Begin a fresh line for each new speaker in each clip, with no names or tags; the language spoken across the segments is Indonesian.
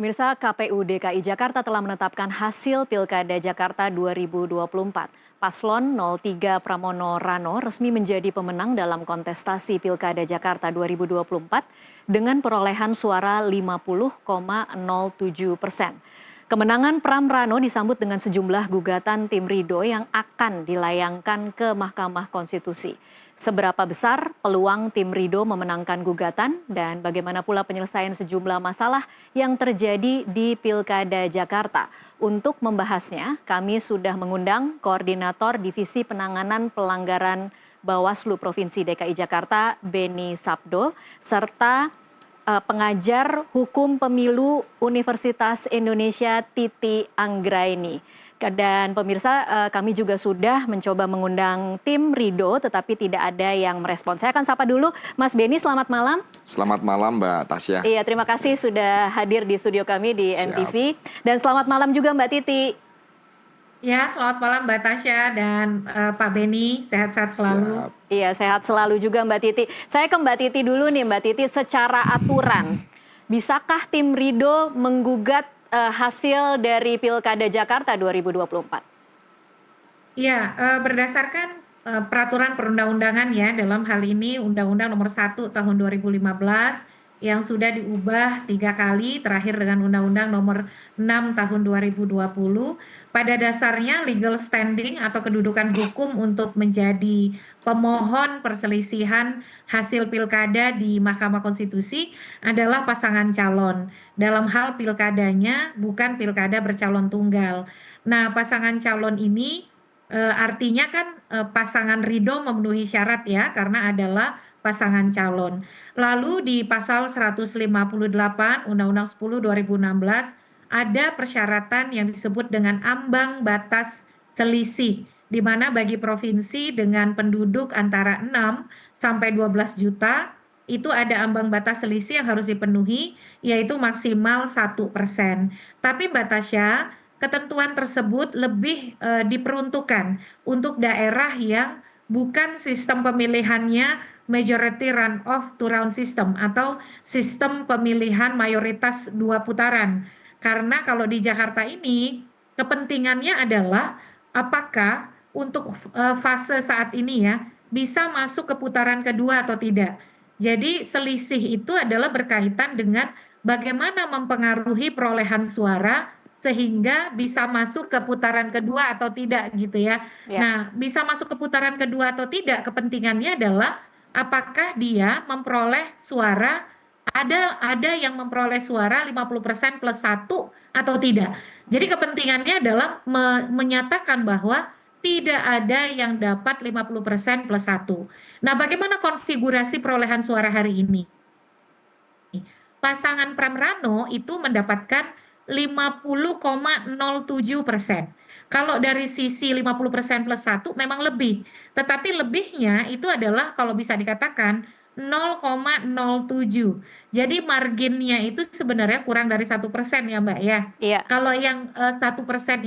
Pemirsa, KPU DKI Jakarta telah menetapkan hasil Pilkada Jakarta 2024. Paslon 03 Pramono Rano resmi menjadi pemenang dalam kontestasi Pilkada Jakarta 2024 dengan perolehan suara 50,07%. Kemenangan Pram Rano disambut dengan sejumlah gugatan tim Ridho yang akan dilayangkan ke Mahkamah Konstitusi. Seberapa besar peluang tim Ridho memenangkan gugatan dan bagaimana pula penyelesaian sejumlah masalah yang terjadi di Pilkada Jakarta? Untuk membahasnya, kami sudah mengundang Koordinator Divisi Penanganan Pelanggaran Bawaslu Provinsi DKI Jakarta, Beni Sabdo, serta pengajar hukum pemilu Universitas Indonesia Titi Anggraini. Dan pemirsa, kami juga sudah mencoba mengundang tim Ridho tetapi tidak ada yang merespon. Saya akan sapa dulu Mas Beni, selamat malam.
Selamat malam Mbak Tasya.
Iya, terima kasih sudah hadir di studio kami di MTV. Dan selamat malam juga Mbak Titi.
Ya, selamat malam Mbak Tasya dan Pak Beni, sehat-sehat selalu.
Iya, sehat selalu juga Mbak Titi. Saya ke Mbak Titi dulu nih Mbak Titi, secara aturan, bisakah tim Ridho menggugat hasil dari Pilkada Jakarta 2024?
Iya, berdasarkan peraturan perundang-undangan ya, dalam hal ini Undang-Undang Nomor 1 Tahun 2015 yang sudah diubah 3 kali, terakhir dengan Undang-Undang Nomor 6 Tahun 2020. Pada dasarnya legal standing atau kedudukan hukum untuk menjadi pemohon perselisihan hasil pilkada di Mahkamah Konstitusi adalah pasangan calon. Dalam hal pilkadanya bukan pilkada bercalon tunggal. Nah, pasangan calon ini artinya kan pasangan Ridho memenuhi syarat ya, karena adalah pasangan calon. Lalu di pasal 158 Undang-Undang 10 2016 ada persyaratan yang disebut dengan ambang batas selisih, di mana bagi provinsi dengan penduduk antara 6 sampai 12 juta, itu ada ambang batas selisih yang harus dipenuhi, yaitu maksimal 1%. Tapi Mbak Tasya, ketentuan tersebut lebih diperuntukkan untuk daerah yang bukan sistem pemilihannya majority runoff to round system atau sistem pemilihan mayoritas 2 putaran. Karena kalau di Jakarta ini kepentingannya adalah apakah untuk fase saat ini ya bisa masuk ke putaran kedua atau tidak. Jadi selisih itu adalah berkaitan dengan bagaimana mempengaruhi perolehan suara sehingga bisa masuk ke putaran kedua atau tidak gitu ya. Nah, bisa masuk ke putaran kedua atau tidak, kepentingannya adalah apakah dia memperoleh suara, ada yang memperoleh suara 50% plus 1 atau tidak. Jadi kepentingannya adalah menyatakan bahwa tidak ada yang dapat 50% plus 1. Nah, bagaimana konfigurasi perolehan suara hari ini? Pasangan Pram Rano itu mendapatkan 50,07%. Kalau dari sisi 50% plus 1 memang lebih. Tetapi lebihnya itu adalah kalau bisa dikatakan 0,07. Jadi marginnya itu sebenarnya kurang dari 1% ya Mbak ya.
Iya.
Kalau yang 1%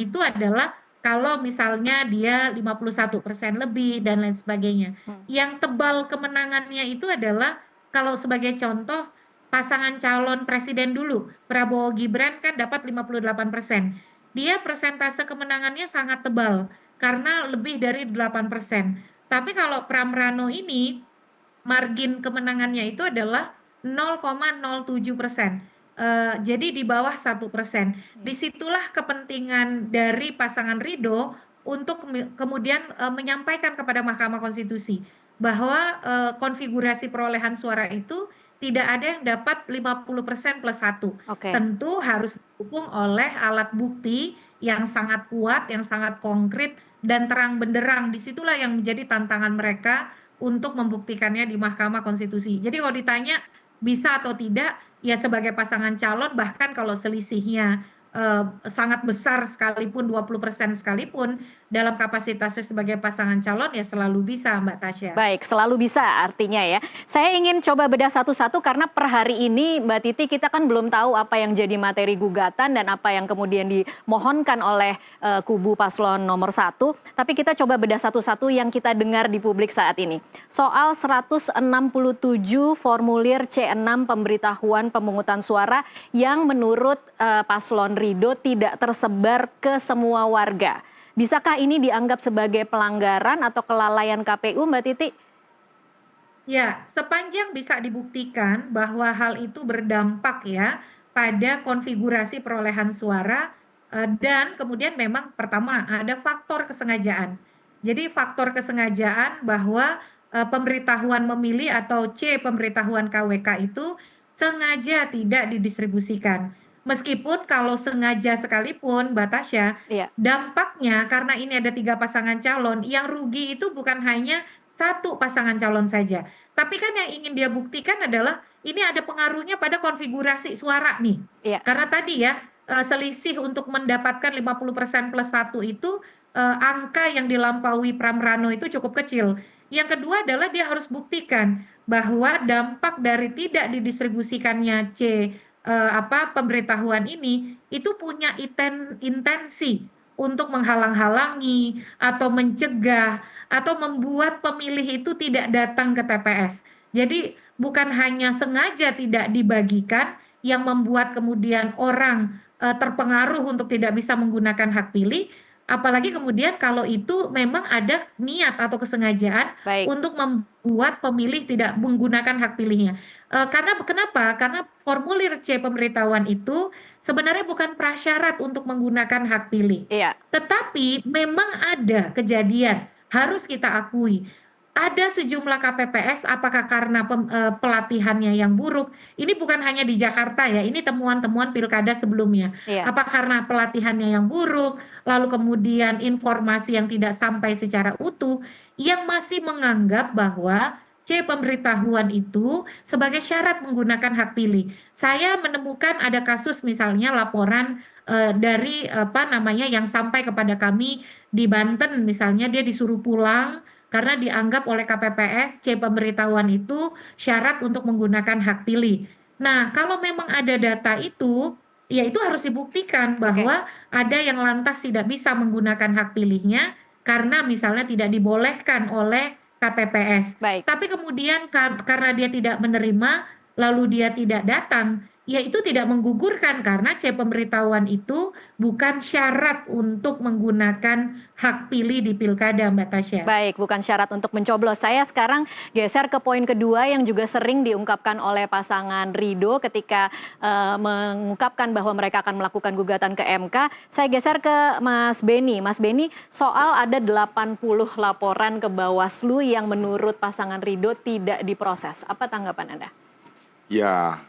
itu adalah kalau misalnya dia 51% lebih dan lain sebagainya. Yang tebal kemenangannya itu adalah kalau sebagai contoh pasangan calon presiden dulu, Prabowo Gibran kan dapat 58%. Dia persentase kemenangannya sangat tebal karena lebih dari 8%. Tapi kalau Pram Rano ini margin kemenangannya itu adalah 0,07%. Jadi di bawah 1%. Disitulah kepentingan dari pasangan Ridho untuk kemudian menyampaikan kepada Mahkamah Konstitusi bahwa konfigurasi perolehan suara itu tidak ada yang dapat 50% plus 1. Tentu harus didukung oleh alat bukti yang sangat kuat, yang sangat konkret dan terang benderang. Disitulah yang menjadi tantangan mereka untuk membuktikannya di Mahkamah Konstitusi. Jadi kalau ditanya bisa atau tidak, ya sebagai pasangan calon bahkan kalau selisihnya sangat besar sekalipun 20% sekalipun dalam kapasitasnya sebagai pasangan calon ya selalu bisa Mbak Tasya.
Baik, selalu bisa artinya ya. Saya ingin coba bedah satu-satu karena per hari ini Mbak Titi kita kan belum tahu apa yang jadi materi gugatan dan apa yang kemudian dimohonkan oleh kubu paslon nomor 1. Tapi kita coba bedah satu-satu yang kita dengar di publik saat ini. Soal 167 formulir C6 pemberitahuan pemungutan suara yang menurut paslon Ridho tidak tersebar ke semua warga. Bisakah ini dianggap sebagai pelanggaran atau kelalaian KPU, Mbak Titi?
Ya, sepanjang bisa dibuktikan bahwa hal itu berdampak ya pada konfigurasi perolehan suara dan kemudian memang pertama ada faktor kesengajaan. Jadi faktor kesengajaan bahwa pemberitahuan memilih atau C pemberitahuan KWK itu sengaja tidak didistribusikan. Meskipun kalau sengaja sekalipun, Mbak Tasya,
Iya.
dampaknya karena ini ada 3 pasangan calon, yang rugi itu bukan hanya satu pasangan calon saja. Tapi kan yang ingin dia buktikan adalah ini ada pengaruhnya pada konfigurasi suara nih.
Iya.
Karena tadi ya, selisih untuk mendapatkan 50% plus 1 itu, angka yang dilampaui Pram Rano itu cukup kecil. Yang kedua adalah dia harus buktikan bahwa dampak dari tidak didistribusikannya C pemberitahuan ini itu punya intensi untuk menghalang-halangi atau mencegah atau membuat pemilih itu tidak datang ke TPS. Jadi bukan hanya sengaja tidak dibagikan yang membuat kemudian orang terpengaruh untuk tidak bisa menggunakan hak pilih, apalagi kemudian kalau itu memang ada niat atau kesengajaan
Baik.
untuk membuat pemilih tidak menggunakan hak pilihnya. Karena kenapa? Karena formulir C pemberitahuan itu sebenarnya bukan prasyarat untuk menggunakan hak pilih.
Iya.
Tetapi memang ada kejadian, harus kita akui. Ada sejumlah KPPS, apakah karena pelatihannya yang buruk? Ini bukan hanya di Jakarta ya, ini temuan-temuan pilkada sebelumnya.
Iya.
Apa karena pelatihannya yang buruk, lalu kemudian informasi yang tidak sampai secara utuh, yang masih menganggap bahwa C pemberitahuan itu sebagai syarat menggunakan hak pilih. Saya menemukan ada kasus misalnya laporan dari yang sampai kepada kami di Banten misalnya dia disuruh pulang karena dianggap oleh KPPS C pemberitahuan itu syarat untuk menggunakan hak pilih. Nah, kalau memang ada data itu, ya itu harus dibuktikan bahwa ada yang lantas tidak bisa menggunakan hak pilihnya karena misalnya tidak dibolehkan oleh KPPS.
Baik.
Tapi kemudian karena dia tidak menerima, lalu dia tidak datang, ya itu tidak menggugurkan karena C pemberitahuan itu bukan syarat untuk menggunakan hak pilih di pilkada, Mbak Tasya.
Baik, bukan syarat untuk mencoblos. Saya sekarang geser ke poin kedua yang juga sering diungkapkan oleh pasangan Ridho ketika mengungkapkan bahwa mereka akan melakukan gugatan ke MK. Saya geser ke Mas Beni. Mas Beni, soal ada 80 laporan ke Bawaslu yang menurut pasangan Ridho tidak diproses. Apa tanggapan Anda?
Ya,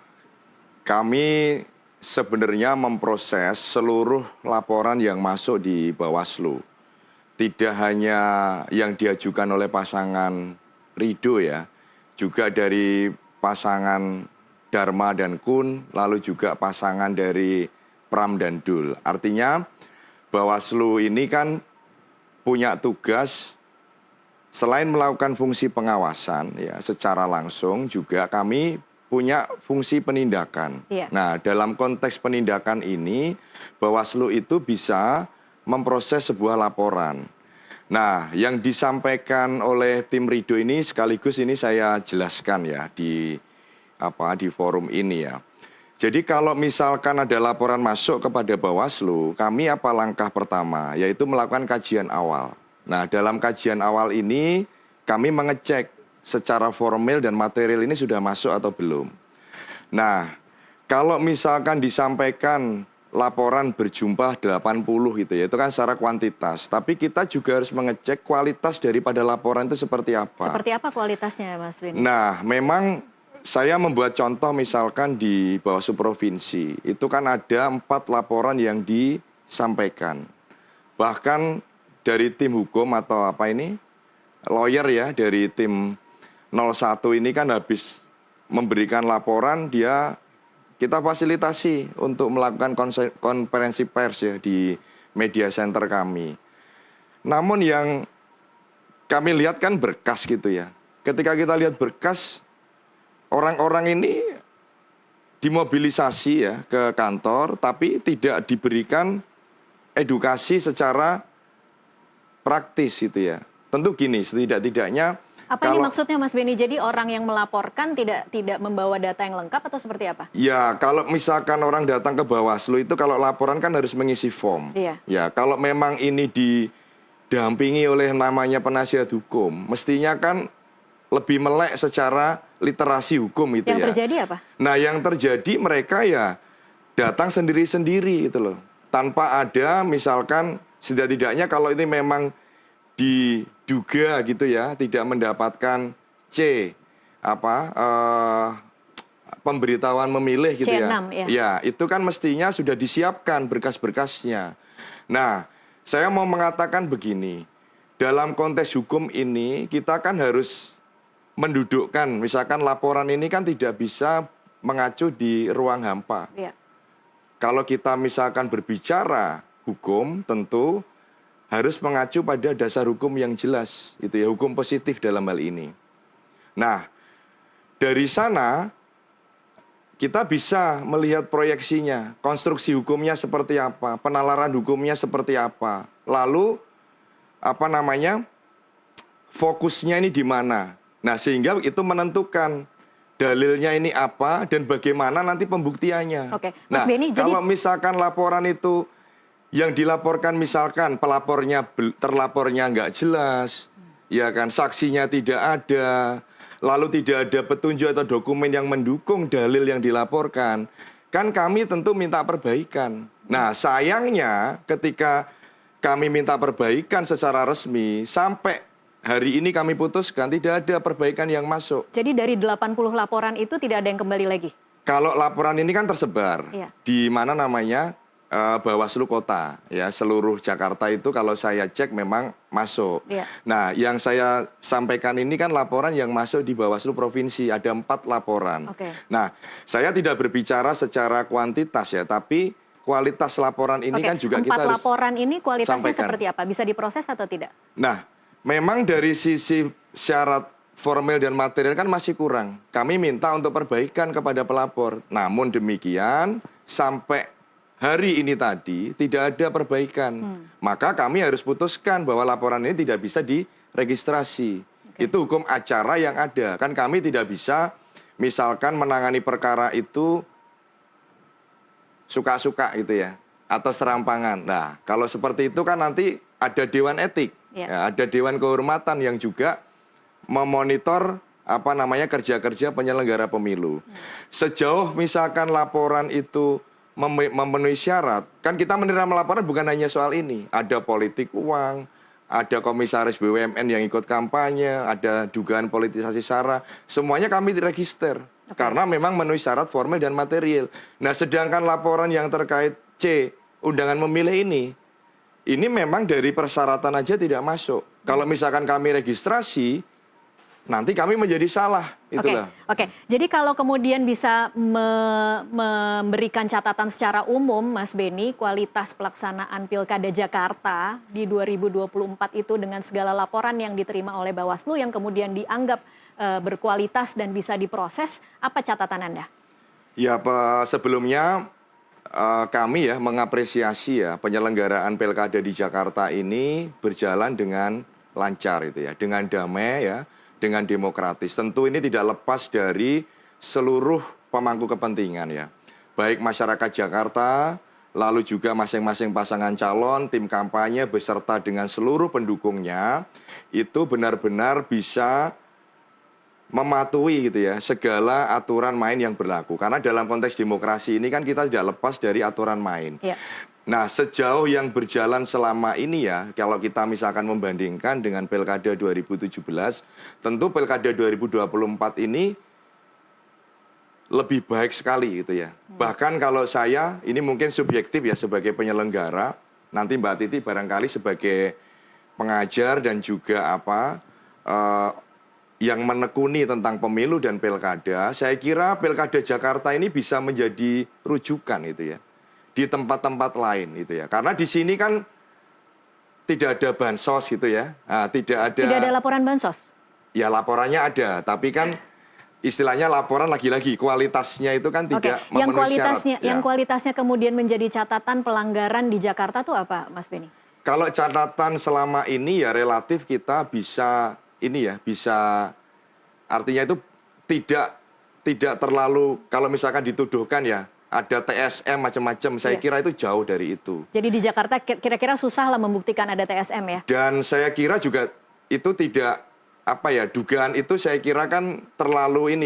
kami sebenarnya memproses seluruh laporan yang masuk di Bawaslu. Tidak hanya yang diajukan oleh pasangan Ridho ya, juga dari pasangan Dharma dan Kun, lalu juga pasangan dari Pram dan Dul. Artinya Bawaslu ini kan punya tugas selain melakukan fungsi pengawasan ya secara langsung, juga kami punya fungsi penindakan.
Iya.
Nah, dalam konteks penindakan ini Bawaslu itu bisa memproses sebuah laporan. Nah, yang disampaikan oleh tim Ridho ini sekaligus ini saya jelaskan ya di forum ini ya. Jadi kalau misalkan ada laporan masuk kepada Bawaslu, kami apa langkah pertama? Yaitu melakukan kajian awal. Nah, dalam kajian awal ini kami mengecek secara formil dan material ini sudah masuk atau belum. Nah, kalau misalkan disampaikan laporan berjumlah 80 gitu ya, itu kan secara kuantitas. Tapi kita juga harus mengecek kualitas daripada laporan itu seperti apa.
Seperti apa kualitasnya, Mas Beni?
Nah, memang saya membuat contoh misalkan di Bawaslu Provinsi, itu kan ada 4 laporan yang disampaikan. Bahkan dari tim hukum atau lawyer ya, dari tim 01 ini kan habis memberikan laporan, dia kita fasilitasi untuk melakukan konferensi pers ya di media center kami. Namun yang kami lihat kan berkas gitu ya. Ketika kita lihat berkas, orang-orang ini dimobilisasi ya ke kantor, tapi tidak diberikan edukasi secara praktis gitu ya. Tentu gini, setidak-tidaknya
Apa ini maksudnya Mas Beni? Jadi orang yang melaporkan tidak membawa data yang lengkap atau seperti apa?
ya, kalau misalkan orang datang ke Bawaslu itu kalau laporan kan harus mengisi form.
Iya.
Ya, kalau memang ini didampingi oleh namanya penasihat hukum, mestinya kan lebih melek secara literasi hukum itu
Yang
ya.
terjadi apa?
Nah, yang terjadi mereka ya datang sendiri-sendiri gitu loh. Tanpa ada misalkan setidak-tidaknya kalau ini memang diduga gitu ya, tidak mendapatkan pemberitahuan memilih gitu ya.
C6 ya.
Ya, itu kan mestinya sudah disiapkan berkas-berkasnya. Nah, saya mau mengatakan begini, dalam konteks hukum ini kita kan harus mendudukkan, misalkan laporan ini kan tidak bisa mengacu di ruang hampa.
Iya.
Kalau kita misalkan berbicara hukum, tentu harus mengacu pada dasar hukum yang jelas, gitu ya, hukum positif dalam hal ini. Nah, dari sana kita bisa melihat proyeksinya, konstruksi hukumnya seperti apa, penalaran hukumnya seperti apa, lalu fokusnya ini di mana. Nah, sehingga itu menentukan dalilnya ini apa dan bagaimana nanti pembuktiannya.
Oke, Mas
Nah,
Beni,
kalau misalkan laporan itu yang dilaporkan misalkan terlapornya nggak jelas, ya kan, saksinya tidak ada, lalu tidak ada petunjuk atau dokumen yang mendukung dalil yang dilaporkan, kan kami tentu minta perbaikan. Nah, sayangnya ketika kami minta perbaikan secara resmi, sampai hari ini kami putuskan tidak ada perbaikan yang masuk.
Jadi dari 80 laporan itu tidak ada yang kembali lagi?
Kalau laporan ini kan tersebar,
Iya.
di mana namanya Bawaslu Kota, ya, seluruh Jakarta itu kalau saya cek memang masuk.
Iya.
Nah, yang saya sampaikan ini kan laporan yang masuk di Bawaslu Provinsi, ada 4 laporan.
Oke.
Nah, saya tidak berbicara secara kuantitas ya, tapi kualitas laporan ini kan juga kita
4
harus
laporan ini kualitasnya
sampaikan.
seperti apa? Bisa diproses atau tidak?
Nah, memang dari sisi syarat formil dan material kan masih kurang. Kami minta untuk perbaikan kepada pelapor. Namun demikian, sampai hari ini tadi tidak ada perbaikan. Maka kami harus putuskan bahwa laporan ini tidak bisa diregistrasi. Itu hukum acara yang ada. Kan kami tidak bisa misalkan menangani perkara itu suka-suka gitu ya, atau serampangan. Nah, kalau seperti itu kan nanti ada dewan etik, ya, ada dewan kehormatan yang juga memonitor kerja-kerja penyelenggara pemilu. Sejauh misalkan laporan itu memenuhi syarat, kan kita menerima laporan bukan hanya soal ini, ada politik uang, ada komisaris BUMN yang ikut kampanye, ada dugaan politisasi SARA, semuanya kami diregister. Karena memang memenuhi syarat formil dan material. Nah, sedangkan laporan yang terkait undangan memilih ini memang dari persyaratan aja tidak masuk. Kalau misalkan kami registrasi, nanti kami menjadi salah. Itulah.
Oke. Jadi kalau kemudian bisa memberikan catatan secara umum, Mas Beni, kualitas pelaksanaan Pilkada Jakarta di 2024 itu dengan segala laporan yang diterima oleh Bawaslu yang kemudian dianggap berkualitas dan bisa diproses, apa catatan Anda?
Ya, sebelumnya kami ya mengapresiasi ya penyelenggaraan Pilkada di Jakarta ini berjalan dengan lancar itu ya, dengan damai ya, dengan demokratis. Tentu ini tidak lepas dari seluruh pemangku kepentingan ya. Baik masyarakat Jakarta, lalu juga masing-masing pasangan calon, tim kampanye beserta dengan seluruh pendukungnya itu benar-benar bisa mematuhi gitu ya segala aturan main yang berlaku. Karena dalam konteks demokrasi ini kan kita tidak lepas dari aturan main.
Ya.
Nah, sejauh yang berjalan selama ini ya, kalau kita misalkan membandingkan dengan Pilkada 2017, tentu Pilkada 2024 ini lebih baik sekali gitu ya. Bahkan kalau saya, ini mungkin subjektif ya sebagai penyelenggara, nanti Mbak Titi barangkali sebagai pengajar dan juga yang menekuni tentang pemilu dan pilkada, saya kira pilkada Jakarta ini bisa menjadi rujukan itu ya di tempat-tempat lain itu ya. Karena di sini kan tidak ada bansos gitu ya,
Tidak ada laporan bansos.
Ya laporannya ada, tapi kan istilahnya laporan lagi-lagi kualitasnya itu kan tidak memenuhi syarat.
Yang kualitasnya kemudian menjadi catatan pelanggaran di Jakarta tuh apa, Mas Beni?
Kalau catatan selama ini ya relatif kita bisa bisa artinya itu tidak terlalu kalau misalkan dituduhkan ya ada TSM macam-macam, saya kira itu jauh dari itu.
Jadi di Jakarta kira-kira susah lah membuktikan ada TSM ya?
Dan saya kira juga itu tidak dugaan itu saya kira kan terlalu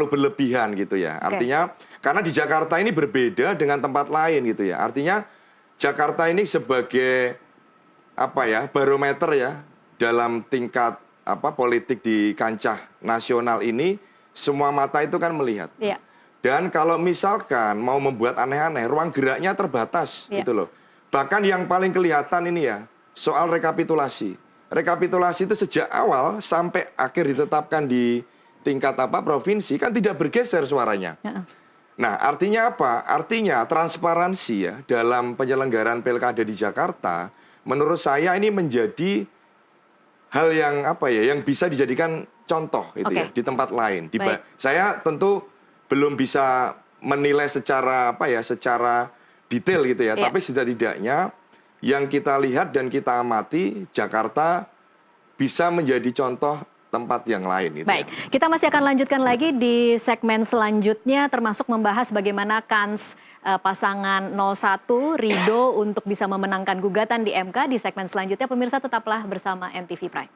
berlebihan gitu ya. Artinya karena di Jakarta ini berbeda dengan tempat lain gitu ya. Artinya Jakarta ini sebagai barometer ya dalam tingkat politik di kancah nasional ini semua mata itu kan melihat.
Iya.
Dan kalau misalkan mau membuat aneh-aneh, ruang geraknya terbatas gitu loh. Bahkan yang paling kelihatan ini ya soal rekapitulasi. Rekapitulasi itu sejak awal sampai akhir ditetapkan di tingkat provinsi kan tidak bergeser suaranya. Nah, artinya apa? Artinya transparansi ya dalam penyelenggaraan pilkada di Jakarta menurut saya ini menjadi hal yang yang bisa dijadikan contoh itu ya di tempat lain. Saya tentu belum bisa menilai secara secara detail gitu ya, tapi setidaknya yang kita lihat dan kita amati Jakarta bisa menjadi contoh tempat yang lain. Gitu.
Baik, kita masih akan lanjutkan lagi di segmen selanjutnya termasuk membahas bagaimana kans pasangan 01 Ridho untuk bisa memenangkan gugatan di MK di segmen selanjutnya. Pemirsa tetaplah bersama MTV Prime.